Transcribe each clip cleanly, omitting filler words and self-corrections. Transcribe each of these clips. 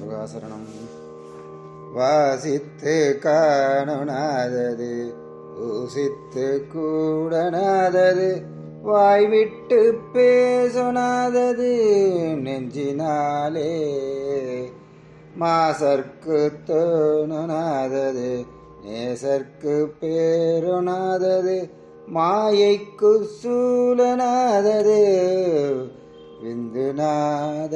முருகாசரணம். வாசித்து காணாதது ஊசித்து கூடனாதது வாய்விட்டு பேசுனாதது நெஞ்சினாலே மாசற்கு தோணுனாதது நேசற்கு பேருனாதது மாயைக்கு சூழனாதது விந்துநாத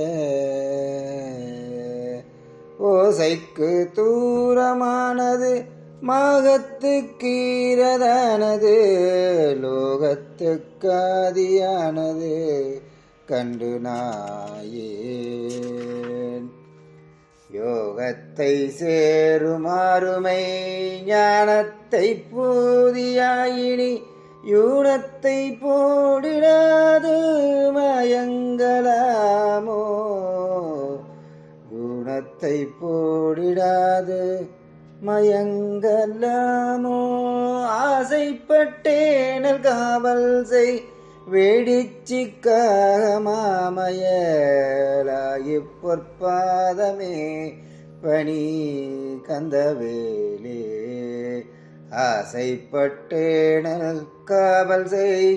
ஓசைக்கு தூரமானது மாகத்துக்கு ஈரதானது லோகத்துக்கு ஆதியானது கண்டு நாயேன். யோகத்தை சேருமாறுமை ஞானத்தை பூதியாயினி யூனத்தை போடிடாது மயங்கலாமோ குணத்தை போடிடாது மயங்கலாமோ. ஆசைப்பட்டேனல் காவல் செய் வேடிச்சிக்காக மாமயலாகி பொற்பாதமே பணி கந்தவேலே. ஆசைப்பட்டேனல் காவல் செய்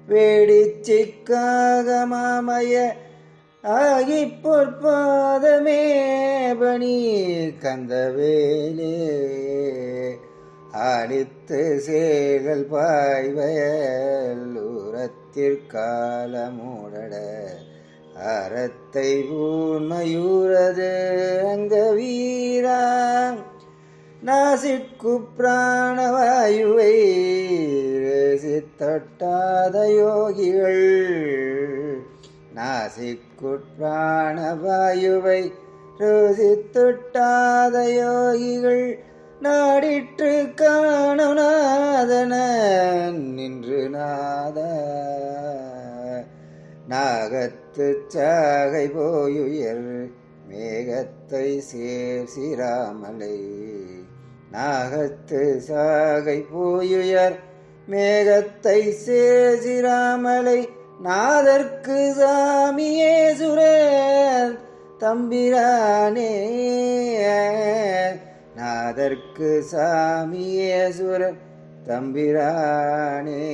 வேடிச்சிக்காக மாமய ஆகி பொற்பாதமே பணி கந்தவேலே. ஆடித்து சேகல் பாய்வயல் உரத்திற்காலமுடட அறத்தை ஊன்மையூரது அங்க வீரா. நாசிற்கு பிராணவாயுவை ரசித்தட்டாத யோகிகள் நாசிக்கு பிராணவாயுவை ருசித்துட்டாத யோகிகள் நாடிற்று காணும் நாதன நின்று நாத. நாகத்து சாகை போயுயர் மேகத்தை சேர்சிராமலை. நாகத்து சாகை போயுயர் மேகத்தை சேர்சிராமலை. நாதற்கு சாமியே சுரர் தம்பிரானே. நாதற்கு சாமியே சுரர் தம்பிரானே.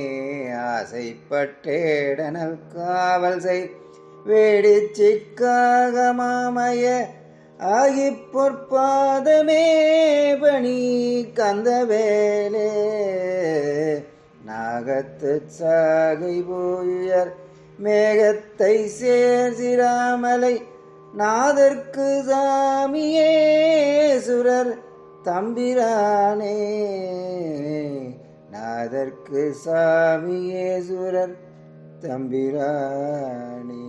ஆசைப்பட்டேடனல் காவல் செய் வேடிச்சிக்காக மாமய ஆகி பொற்பாதமே பணி கந்தவேலே. நாகத்து சாகை போயுயர் மேகத்தை சேர்சிராமலை. நாதற்கு சாமியே சுரர் தம்பிரானே. நாதற்கு சாமியே சுரர் தம்பிரானே.